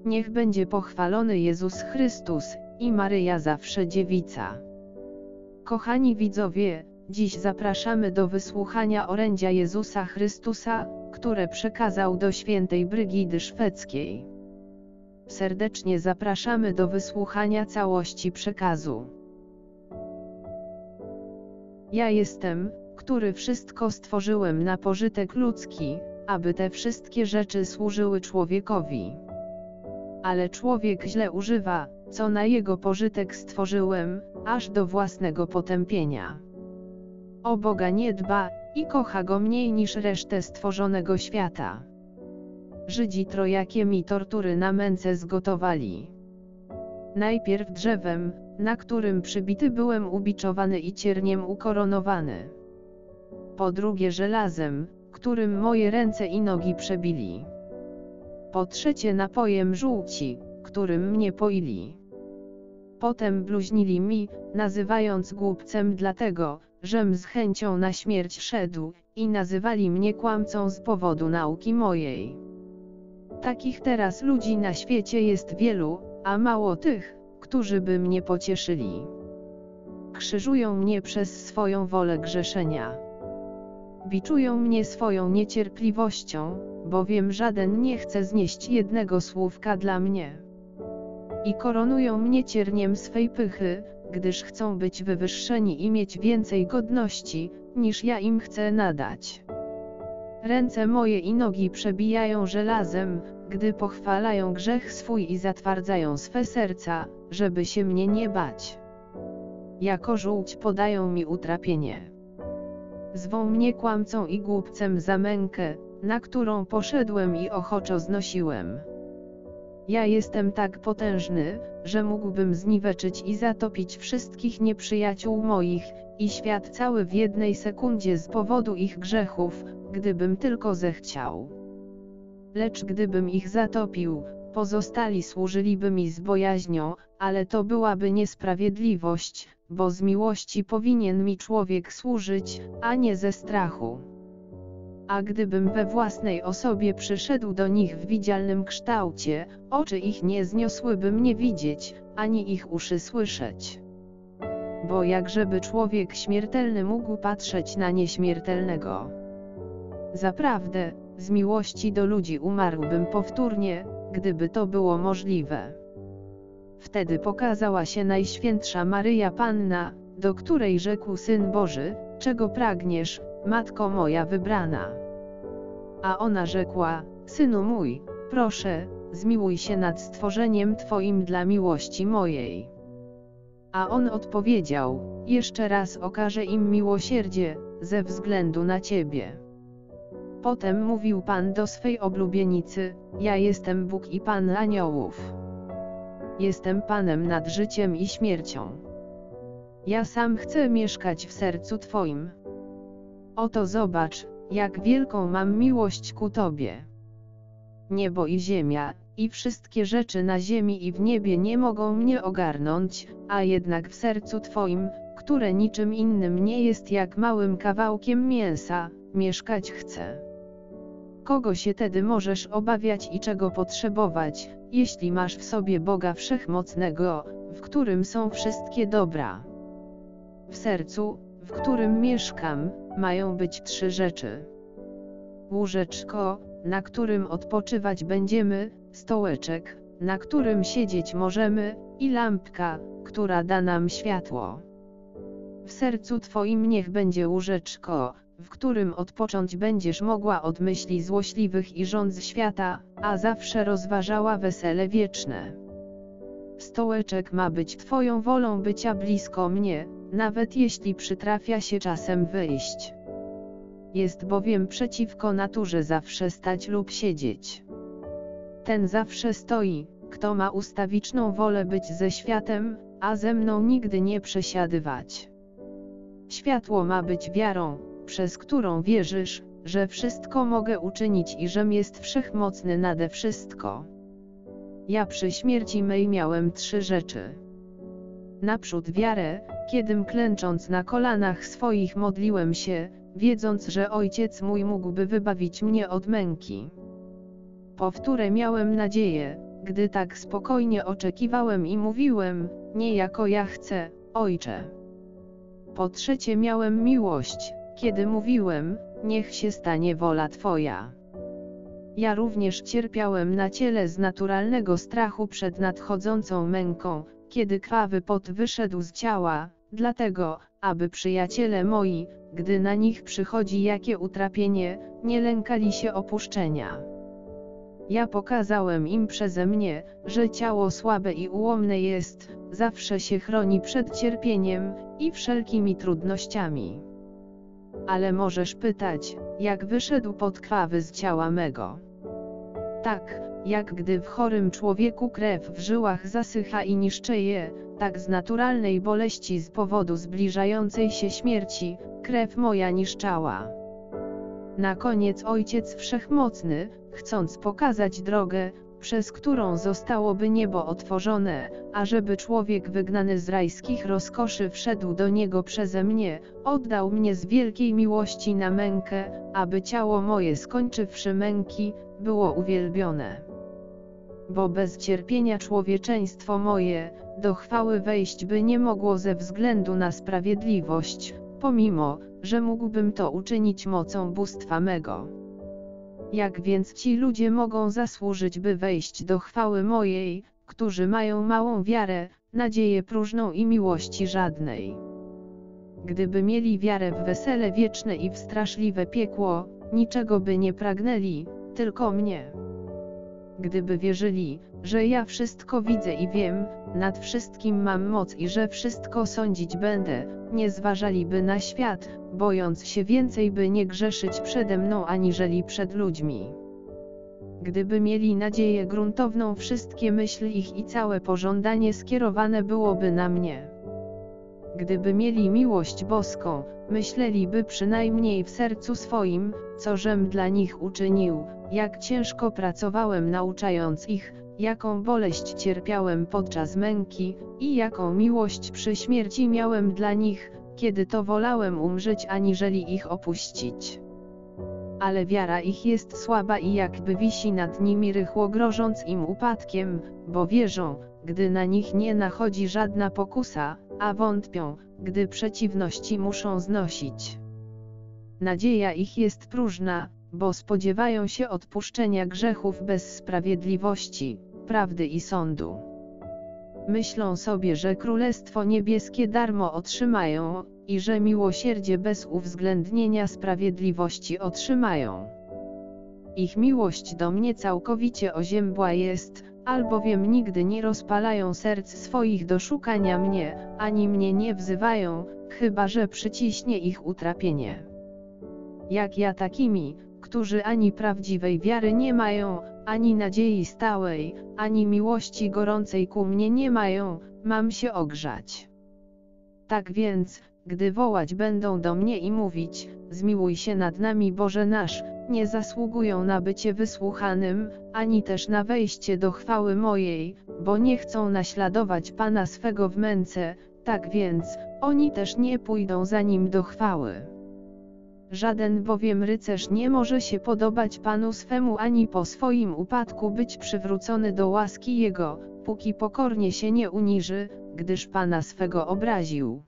Niech będzie pochwalony Jezus Chrystus i Maryja zawsze dziewica. Kochani widzowie, dziś zapraszamy do wysłuchania orędzia Jezusa Chrystusa, które przekazał do świętej Brygidy Szwedzkiej. Serdecznie zapraszamy do wysłuchania całości przekazu. Ja jestem, który wszystko stworzyłem na pożytek ludzki, aby te wszystkie rzeczy służyły człowiekowi. Ale człowiek źle używa, co na jego pożytek stworzyłem, aż do własnego potępienia. O Boga nie dba i kocha go mniej niż resztę stworzonego świata. Żydzi trojakie mi tortury na męce zgotowali. Najpierw drzewem, na którym przybity byłem ubiczowany i cierniem ukoronowany. Po drugie żelazem, którym moje ręce i nogi przebili. Po trzecie napojem żółci, którym mnie poili. Potem bluźnili mi, nazywając głupcem dlatego, żem z chęcią na śmierć szedł, i nazywali mnie kłamcą z powodu nauki mojej. Takich teraz ludzi na świecie jest wielu, a mało tych, którzy by mnie pocieszyli. Krzyżują mnie przez swoją wolę grzeszenia. Biczują mnie swoją niecierpliwością, bowiem żaden nie chce znieść jednego słówka dla mnie. I koronują mnie cierniem swej pychy, gdyż chcą być wywyższeni i mieć więcej godności, niż ja im chcę nadać. Ręce moje i nogi przebijają żelazem, gdy pochwalają grzech swój i zatwardzają swe serca, żeby się mnie nie bać. Jako żółć podają mi utrapienie. Zwą mnie kłamcą i głupcem za mękę, na którą poszedłem i ochoczo znosiłem. Ja jestem tak potężny, że mógłbym zniweczyć i zatopić wszystkich nieprzyjaciół moich, i świat cały w jednej sekundzie z powodu ich grzechów, gdybym tylko zechciał. Lecz gdybym ich zatopił, pozostali służyliby mi z bojaźnią, ale to byłaby niesprawiedliwość, bo z miłości powinien mi człowiek służyć, a nie ze strachu. A gdybym we własnej osobie przyszedł do nich w widzialnym kształcie, oczy ich nie zniosłyby mnie widzieć, ani ich uszy słyszeć. Bo jakżeby człowiek śmiertelny mógł patrzeć na nieśmiertelnego? Zaprawdę, z miłości do ludzi umarłbym powtórnie, gdyby to było możliwe. Wtedy pokazała się Najświętsza Maryja Panna, do której rzekł Syn Boży: czego pragniesz, Matko moja wybrana? A ona rzekła: Synu mój, proszę, zmiłuj się nad stworzeniem Twoim dla miłości mojej. A on odpowiedział: jeszcze raz okażę im miłosierdzie, ze względu na Ciebie. Potem mówił Pan do swej oblubienicy: ja jestem Bóg i Pan aniołów. Jestem Panem nad życiem i śmiercią. Ja sam chcę mieszkać w sercu Twoim. Oto zobacz, jak wielką mam miłość ku Tobie. Niebo i ziemia, i wszystkie rzeczy na ziemi i w niebie nie mogą mnie ogarnąć, a jednak w sercu Twoim, które niczym innym nie jest jak małym kawałkiem mięsa, mieszkać chcę. Kogo się tedy możesz obawiać i czego potrzebować, jeśli masz w sobie Boga Wszechmocnego, w którym są wszystkie dobra? W sercu, w którym mieszkam, mają być 3 rzeczy. Łóżeczko, na którym odpoczywać będziemy, stołeczek, na którym siedzieć możemy, i lampka, która da nam światło. W sercu Twoim niech będzie łóżeczko, w którym odpocząć będziesz mogła od myśli złośliwych i rządz świata, a zawsze rozważała wesele wieczne. Stołeczek ma być Twoją wolą bycia blisko mnie, nawet jeśli przytrafia się czasem wyjść. Jest bowiem przeciwko naturze zawsze stać lub siedzieć. Ten zawsze stoi, kto ma ustawiczną wolę być ze światem, a ze mną nigdy nie przesiadywać. Światło ma być wiarą, przez którą wierzysz, że wszystko mogę uczynić i żem jest wszechmocny nade wszystko. Ja przy śmierci mej miałem 3 rzeczy. Naprzód wiarę, kiedym klęcząc na kolanach swoich modliłem się, wiedząc, że Ojciec mój mógłby wybawić mnie od męki. Po wtóre miałem nadzieję, gdy tak spokojnie oczekiwałem i mówiłem, nie jako ja chcę, Ojcze. Po trzecie miałem miłość, kiedy mówiłem, niech się stanie wola Twoja. Ja również cierpiałem na ciele z naturalnego strachu przed nadchodzącą męką, kiedy krwawy pot wyszedł z ciała, dlatego, aby przyjaciele moi, gdy na nich przychodzi jakie utrapienie, nie lękali się opuszczenia. Ja pokazałem im przeze mnie, że ciało słabe i ułomne jest, zawsze się chroni przed cierpieniem i wszelkimi trudnościami. Ale możesz pytać, jak wyszedł pot krwawy z ciała mego? Tak, jak gdy w chorym człowieku krew w żyłach zasycha i niszczeje, tak z naturalnej boleści z powodu zbliżającej się śmierci, krew moja niszczała. Na koniec Ojciec Wszechmocny, chcąc pokazać drogę, przez którą zostałoby niebo otworzone, ażeby człowiek wygnany z rajskich rozkoszy wszedł do niego przeze mnie, oddał mnie z wielkiej miłości na mękę, aby ciało moje skończywszy męki, było uwielbione. Bo bez cierpienia człowieczeństwo moje, do chwały wejść by nie mogło ze względu na sprawiedliwość, pomimo, że mógłbym to uczynić mocą bóstwa mego. Jak więc ci ludzie mogą zasłużyć, by wejść do chwały mojej, którzy mają małą wiarę, nadzieję próżną i miłości żadnej? Gdyby mieli wiarę w wesele wieczne i w straszliwe piekło, niczego by nie pragnęli, tylko mnie. Gdyby wierzyli, że ja wszystko widzę i wiem, nad wszystkim mam moc i że wszystko sądzić będę, nie zważaliby na świat, bojąc się więcej by nie grzeszyć przede mną aniżeli przed ludźmi. Gdyby mieli nadzieję gruntowną, wszystkie myśli ich i całe pożądanie skierowane byłoby na mnie. Gdyby mieli miłość boską, myśleliby przynajmniej w sercu swoim, co żem dla nich uczynił, jak ciężko pracowałem nauczając ich, jaką boleść cierpiałem podczas męki, i jaką miłość przy śmierci miałem dla nich, kiedy to wolałem umrzeć aniżeli ich opuścić. Ale wiara ich jest słaba i jakby wisi nad nimi rychło, grożąc im upadkiem, bo wierzą, gdy na nich nie nachodzi żadna pokusa, a wątpią, gdy przeciwności muszą znosić. Nadzieja ich jest próżna, bo spodziewają się odpuszczenia grzechów bez sprawiedliwości, prawdy i sądu. Myślą sobie, że Królestwo Niebieskie darmo otrzymają, i że miłosierdzie bez uwzględnienia sprawiedliwości otrzymają. Ich miłość do mnie całkowicie oziębła jest, albowiem nigdy nie rozpalają serc swoich do szukania mnie, ani mnie nie wzywają, chyba że przyciśnie ich utrapienie. Jak ja takimi, którzy ani prawdziwej wiary nie mają, ani nadziei stałej, ani miłości gorącej ku mnie nie mają, mam się ogrzać. Tak więc, gdy wołać będą do mnie i mówić, zmiłuj się nad nami Boże nasz, nie zasługują na bycie wysłuchanym, ani też na wejście do chwały mojej, bo nie chcą naśladować Pana swego w męce, tak więc, oni też nie pójdą za Nim do chwały. Żaden bowiem rycerz nie może się podobać Panu swemu ani po swoim upadku być przywrócony do łaski Jego, póki pokornie się nie uniży, gdyż Pana swego obraził.